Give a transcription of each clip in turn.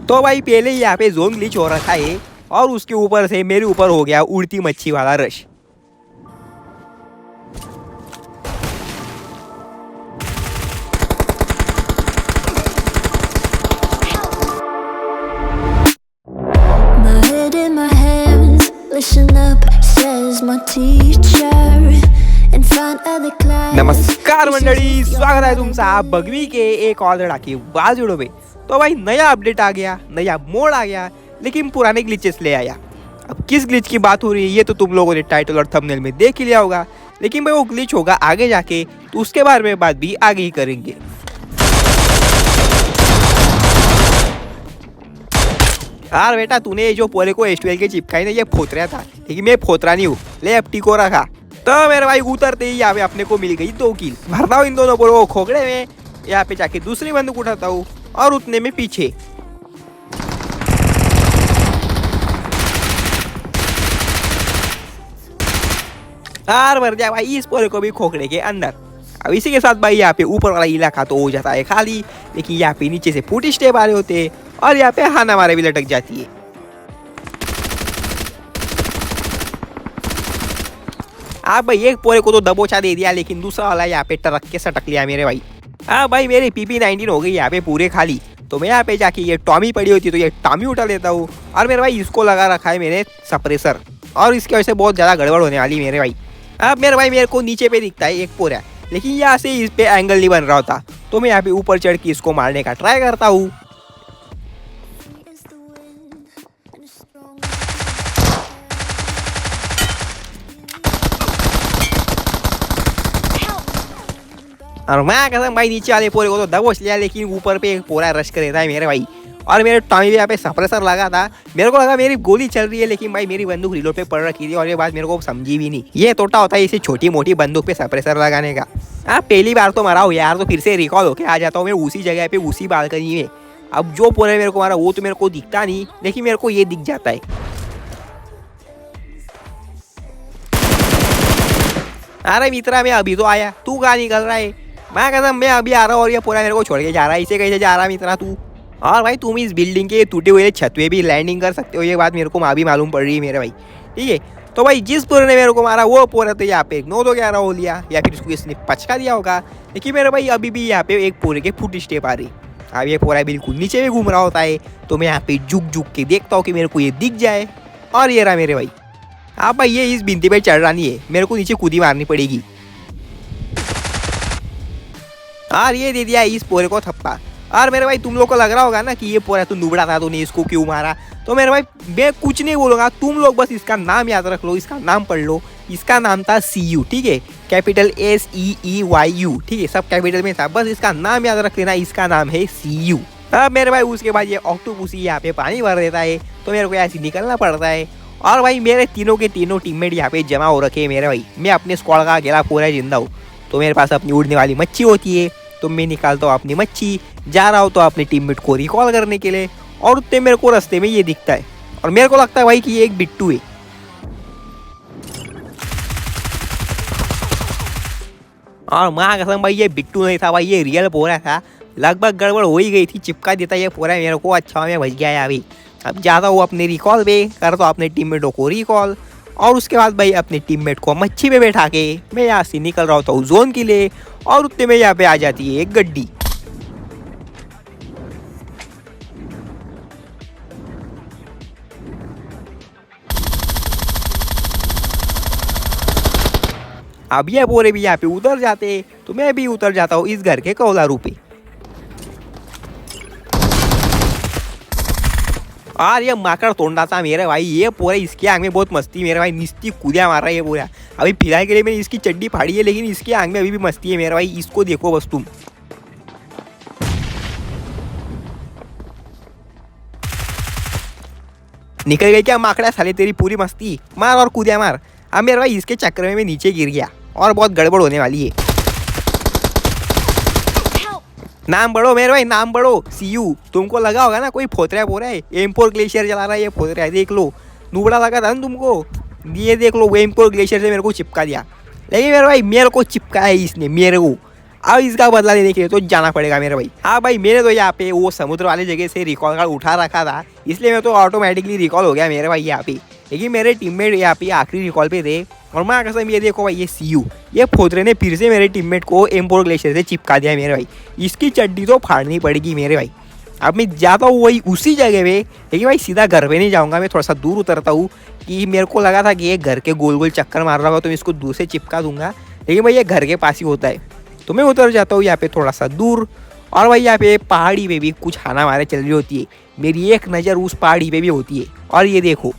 तो भाई पहले ही यहाँ पे जोन ग्लिच हो रखा है और उसके ऊपर से मेरे ऊपर हो गया उड़ती मच्छी वाला rush. My head in my hands, listen up, says my teacher. In front of the class. नमस्कार मंडळी, स्वागत आहे तुमचा बगवी के एक और धड़ाकेबाज वीडियो में। तो भाई नया अपडेट आ गया, नया मोड आ गया, लेकिन पुराने ग्लिचेस ले आया। अब किस ग्लिच की बात हो रही है ये तो तुम लोगों ने टाइटल और थंबनेल में देख ही लिया होगा, लेकिन भाई वो ग्लिच होगा आगे जाके, तो उसके बारे में बात भी आगे ही करेंगे। यार बेटा, तूने जो पोले को H12 के चिपकाई ना, ये फोतरा था, लेकिन मैं फोतरा नहीं हूँ। ले अब टी को रखा तो मेरे भाई उतरते ही यहाँ पे अपने को मिल गई 2 किल। भरता हूँ इन दोनों पोलों को खोखड़े में, यहाँ पे जाके दूसरी बंदूक उठाता हूँ और उतने में पीछे हार भर दिया भाई इस पोले को भी खोखड़े के अंदर। अब इसी के साथ भाई यहाँ पे ऊपर वाला इलाका तो हो जाता है खाली, लेकिन यहाँ पे नीचे से फुट स्टेप आ रहे होते हैं और यहाँ पे हाना मारे भी लटक जाती है। हाँ भाई, एक पोरे को तो दबोचा दे दिया, लेकिन दूसरा वाला यहाँ पे टरक के सटक लिया मेरे भाई। हाँ भाई, मेरी PP19 हो गई यहाँ पे पूरे खाली, तो मैं यहाँ पे जाके ये टॉमी पड़ी होती तो ये टॉमी उठा लेता हूँ। और मेरे भाई इसको लगा रखा है मैंने सप्रेसर, और इसकी वजह से बहुत ज़्यादा गड़बड़ होने वाली मेरे भाई। अब मेरे भाई मेरे को नीचे पे दिखता है एक पोरा, लेकिन यहाँ से इस पे एंगल नहीं बन रहा होता, तो मैं यहाँ पे ऊपर चढ़ के इसको मारने का ट्राई करता हूँ। और मैं कसम भाई नीचे वाले पोरे को तो दबोच लिया, लेकिन ऊपर पे एक पोरा रश कर देता है मेरे भाई। और मेरे टॉमी भी यहाँ पे सप्रेसर लगा था, मेरे को लगा मेरी गोली चल रही है, लेकिन भाई मेरी बंदूक रिलोड पे पड़ रखी थी और ये बात मेरे को समझी भी नहीं। ये तोटा होता है इसे छोटी मोटी बंदूक पे सप्रेसर लगाने का। हाँ, पहली बार तो मरा हूँ यार, तो फिर से रिकॉल होके आ जाता हूँ मैं उसी जगह पे, उसी बालकनी में। अब जो पोरे मेरे को मारा वो तो मेरे को दिखता नहीं, लेकिन मेरे को ये दिख जाता है। अरे मित्रा, मैं अभी तो आया, तू कहाँ निकल रहा है? मैं कहता मैं अभी आ रहा हूँ और ये पूरा मेरे को छोड़ के जा रहा है। इसे कैसे जा रहा है मित्रा तू? और भाई तुम इस बिल्डिंग के टूटे हुए छत पे भी लैंडिंग कर सकते हो, ये बात मेरे को अभी मालूम पड़ रही है मेरे भाई। ठीक है, तो भाई जिस पूरे ने मेरे को मारा वो पूरा तो यहाँ पे 9-11 हो लिया, या फिर उसको इसने पचका दिया होगा। लेकिन मेरे भाई अभी भी यहाँ पे एक पूरे के फुट स्टेप आ रही। अब ये पूरा बिल्कुल नीचे में घूम रहा होता है, तो मैं यहाँ पे झुक के देखता हूँ कि मेरे को ये दिख जाए, और ये रहा मेरे भाई। हाँ भाई, ये इस बिंदी पे चढ़ रहा नहीं है, मेरे को नीचे कूदी मारनी पड़ेगी। और ये दे दिया इस पोरे को थप्पा। और मेरे भाई तुम लोग को लग रहा होगा ना कि ये पोरा तो नुबड़ा था, तूने इसको क्यों मारा? तो मेरे भाई मैं कुछ नहीं बोलूँगा, तुम लोग बस इसका नाम याद रख लो, इसका नाम पढ़ लो। इसका नाम था CU, ठीक है, कैपिटल SEEYU, ठीक है, सब कैपिटल में था, बस इसका नाम याद रख लेना, इसका नाम है CU। अब मेरे भाई उसके बाद ये ऑक्टोपसी यहाँ पे पानी भर देता है, तो मेरे को ऐसे निकलना पड़ता है। और भाई मेरे तीनों के तीनों टीममेट यहाँ पे जमा हो रखे हैं मेरे भाई। मैं अपने स्क्वाड का अकेला पूरा जिंदा हूँ, तो मेरे पास अपनी उड़ने वाली मच्छी होती है, तो मैं निकालता हूँ अपनी मच्छी, जा रहा हूँ तो अपने टीममेट को रिकॉल करने के लिए, और उतने मेरे को रास्ते में ये दिखता है, और मेरे को लगता है भाई कि ये एक बिट्टू है। और माँ कसम भाई ये बिट्टू नहीं था भाई, ये रियल पोरा था। लगभग गड़बड़ हो ही गई थी, चिपका देता ये पोरा मेरे को। अच्छा मैं बच गया है अभी। अब जाता हूँ अपने रिकॉल पे, करता हूँ अपने टीममेटों को रिकॉल, और उसके बाद भाई अपने टीममेट को मच्छी पे बैठा के मैं यहाँ से निकल रहा होता हूँ जोन के लिए, और उतने में यहाँ पे आ जाती है एक गड्डी। अब ये पोरे भी यहाँ पे उतर जाते, तो मैं भी उतर जाता हूँ इस घर के कौलारू पे। और ये माकड़ तोड़ना था मेरे भाई, ये पूरा इसके आंख में बहुत मस्ती मेरे भाई, निस्ती कूदिया मार रहा है ये पूरा। अभी फिलहाल के लिए मैंने इसकी चड्डी फाड़ी है, लेकिन इसके आंख में अभी भी मस्ती है मेरे भाई, इसको देखो बस तुम। निकल गई क्या माकड़ा साले, तेरी पूरी मस्ती, मार और कूदिया मार। अब मेरे भाई इसके चक्कर में मैं नीचे गिर गया, और बहुत गड़बड़ होने वाली है। नाम बढ़ो मेरे भाई, नाम बढ़ो CU। तुमको लगा होगा ना कोई फोतरा पोरा है, M4 ग्लेशियर चला रहा है ये फोतरा है, देख लो, नुबड़ा लगा था ना तुमको, ये देख लो M4 ग्लेशियर से मेरे को चिपका दिया। लेकिन मेरे भाई मेरे को चिपकाया इसने मेरे को। अब इसका बदला लेने के लिए तो जाना पड़ेगा मेरे भाई। हाँ भाई, मैंने तो यहाँ पे वो समुद्र वाली जगह से रिकॉल कार्ड उठा रखा था, इसलिए मैं तो ऑटोमेटिकली रिकॉल हो गया मेरे भाई यहाँ पे। लेकिन मेरे टीममेट यहाँ पे आखिरी रिकॉल पे थे, और मैं कसम ये देखो भाई, ये सीयू ये फोतरे ने फिर से मेरे टीममेट को एम्पोर ग्लेशियर से चिपका दिया मेरे भाई। इसकी चड्डी तो फाड़नी पड़ेगी मेरे भाई। अब मैं जाता हूँ वही उसी जगह पे, लेकिन भाई सीधा घर पे नहीं जाऊँगा, मैं थोड़ा सा दूर उतरता हूँ कि मेरे को लगा था कि ये घर के गोल गोल चक्कर मार रहा होगा तो मैं इसको दूर से चिपका दूंगा, लेकिन भाई ये घर के पास ही होता है। तो मैं उतर जाता हूँ यहाँ पे थोड़ा सा दूर, और भाई यहाँ पे पहाड़ी पे भी कुछ हाना मारे चल रही होती है। मेरी एक नज़र उस पहाड़ी पे भी होती है, और ये देखो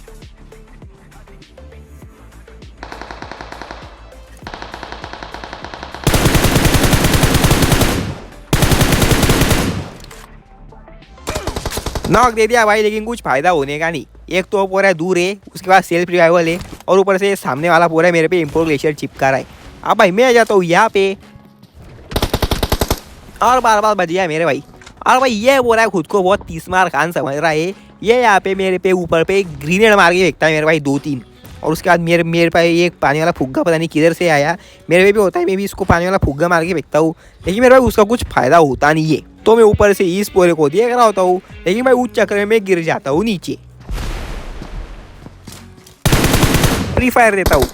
नॉक दे दिया भाई, लेकिन कुछ फायदा होने का नहीं। एक तो पूरा दूर है, उसके बाद सेल्फ रिवाइवल है, और ऊपर से सामने वाला पूरा मेरे पे एम्पोर ग्लेशियर चिपका रहा है। अब भाई मैं आ जाता हूँ यहाँ पे, और बार बार बज गया मेरे भाई। और भाई ये बोल रहा है खुद को बहुत तीसमार खान समझ रहा है, ये यहाँ पे मेरे पे ऊपर पे ग्रीनेड मार के फेंकता है मेरे भाई 2-3, और उसके बाद मेरे पे एक पानी वाला फुग्गा पता नहीं किधर से आया, मेरे पे भी होता है, मैं भी इसको पानी वाला फुग्गा मार के फेंकता हूँ, लेकिन मेरे भाई उसका कुछ फायदा होता नहीं है। तो मैं ऊपर से इस पोरे को देख रहा होता हूँ, लेकिन भाई उस चक्कर में गिर जाता हूँ नीचे। फ्री फायर देता हूँ,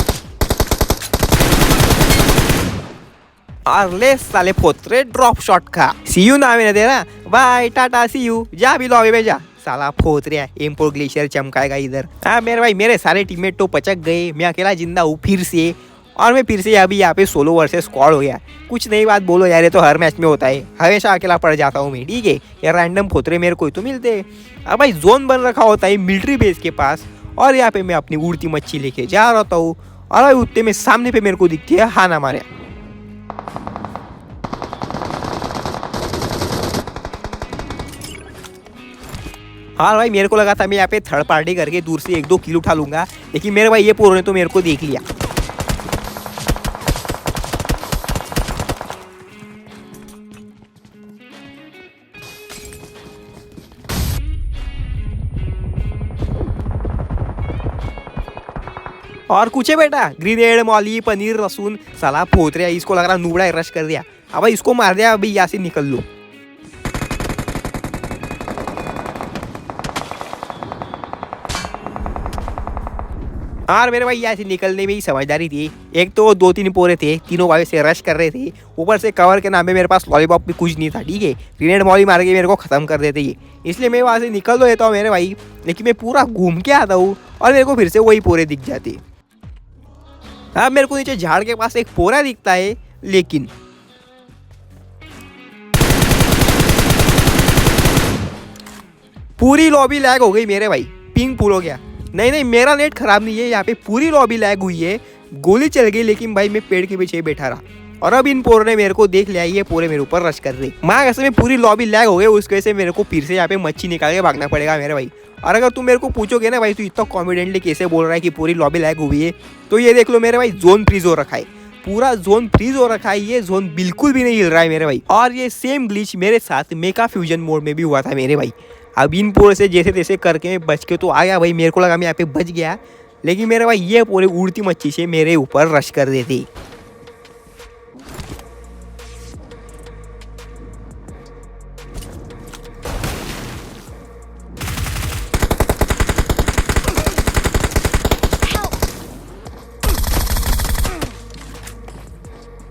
और ले साले फोतरे ड्रॉप शॉट खा। सी यू ना मैंने दे रहा, बाय टाटा सी यू, जा भी लॉबी में जा। साला फोतरे एम्पोर ग्लेशियर चमकाएगा इधर। हाँ मेरे भाई, मेरे सारे टीममेट तो पचक गए, मैं अकेला जिंदा हूँ फिर से, और मैं फिर से अभी यहाँ पे सोलो वर्सेस स्क्वाड हो गया। कुछ नई बात बोलो यार, ये तो हर मैच में होता है, हमेशा अकेला पड़ जाता हूँ मैं, ठीक है। यार रैंडम फोतरे मेरे को तो मिलते हैं। अब भाई जोन बन रखा होता है मिलिट्री बेस के पास, और यहाँ पे मैं अपनी उड़ती मच्छी लेके जा रहा हूँ, और भाई उतने में सामने पे मेरे को दिखती है हाना मारे। हाँ भाई, मेरे को लगा था मैं यहाँ पे थर्ड पार्टी करके दूर से 1-2 किल उठा लूंगा, लेकिन मेरे भाई ये पोरों ने तो मेरे को देख लिया। और कुछ है बेटा, ग्रेनेड मौली पनीर लहसुन, साला फोत रहा, इसको लग रहा नूबड़ा रश कर दिया। अब भाई इसको मार दिया, अभी यहाँ से निकल लो। और मेरे भाई यहाँ से निकलने में ही समझदारी थी। एक तो 2-3 पोरे थे, तीनों भाई से रश कर रहे थे, ऊपर से कवर के नाम पे मेरे पास लॉलीपॉप भी कुछ नहीं था, ठीक है। ग्रेनेड मौली मार के मेरे को खत्म कर देते ये, इसलिए मैं वहाँ से निकल तो लेता हूँ मेरे भाई, लेकिन मैं पूरा घूम के आता हूँ और मेरे को फिर से वही पोरे दिख जाते। अब मेरे को नीचे झाड़ के पास एक पोरा दिखता है, लेकिन पूरी लॉबी लैग हो गई मेरे भाई, पिंग फुल हो गया। नहीं मेरा नेट खराब नहीं है, यहाँ पे पूरी लॉबी लैग हुई है, गोली चल गई, लेकिन भाई मैं पेड़ के पीछे बैठा रहा, और अब इन पोरों ने मेरे को देख लिया, ये पूरे मेरे ऊपर रश कर रहे। माँ ऐसे में पूरी लॉबी लैग हो गई, उसकी वजह से मेरे को फिर से यहाँ पे मच्छी निकाल के भागना पड़ेगा मेरे भाई। और अगर तुम मेरे को पूछोगे ना भाई तू इतना कॉन्फिडेंटली कैसे बोल रहा है कि पूरी लॉबी लैग हुई है, तो ये देख लो मेरे भाई, जोन फ्रीज हो रखा है, पूरा जोन फ्रीज हो रखा है, ये जोन बिल्कुल भी नहीं हिल रहा है मेरे भाई। और ये सेम ग्लिच मेरे साथ मेगा फ्यूजन मोड में भी हुआ था मेरे भाई। अब इन पोरे से जैसे तैसे करके मैं बच के तो आ गया भाई, मेरे को लगा मैं यहाँ पे बच गया, लेकिन मेरे भाई ये पूरे उड़ती मच्छी से मेरे ऊपर रश कर देते।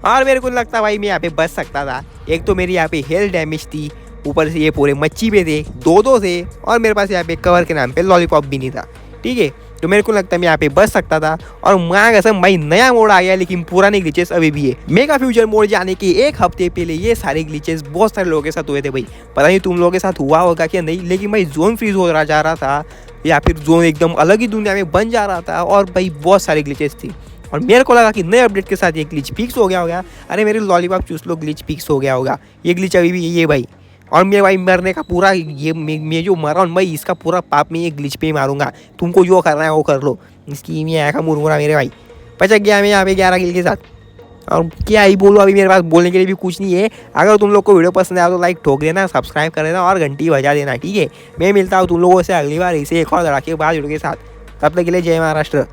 और मेरे को लगता भाई मैं यहाँ पे बच सकता था, एक तो मेरी यहाँ पे हेल्थ डैमेज थी, ऊपर से ये पूरे मच्छी पे थे, दो थे, और मेरे पास यहाँ पे कवर के नाम पे लॉलीपॉप भी नहीं था, ठीक है। तो मेरे को लगता है मैं यहाँ पे बच सकता था। और मैं कसम भाई नया मोड आ गया, लेकिन पुराने ग्लिचेस अभी भी है। मेगा फ्यूचर मोड जाने के 1 हफ्ते पहले ये सारे ग्लिचेस बहुत सारे लोगों के साथ हुए थे भाई, पता नहीं तुम लोगों के साथ हुआ होगा क्या नहीं, लेकिन भाई जोन फ्रीज हो रहा जा रहा था, या फिर जोन एकदम अलग ही दुनिया में बन जा रहा था, और भाई बहुत सारे ग्लिचेस थे। और मेरे को लगा कि नए अपडेट के साथ ये ग्लिच फिक्स हो गया होगा। अरे मेरे लॉलीपॉप चूस लो, ग्लिच फिक्स हो गया होगा, ये ग्लिच अभी भी ये भाई। और मेरे भाई मरने का पूरा ये मैं जो मरा हूँ भाई, इसका पूरा पाप मैं ये ग्लिच पे ही मारूंगा, तुमको जो करना है वो कर लो। इसकी मैं आया का मुरमुरा मेरे भाई, पचक गया मैं यहाँ पे 11 किल के साथ। और क्या ही बोलो, अभी मेरे पास बोलने के लिए भी कुछ नहीं है। अगर तुम लोग को वीडियो पसंद आया तो लाइक ठोक देना, सब्सक्राइब कर देना और घंटी बजा देना, ठीक है। मैं मिलता हूँ तुम लोगों से अगली बार इसे एक और धड़ाके बाद वीडियो के साथ, तब तक के लिए जय महाराष्ट्र।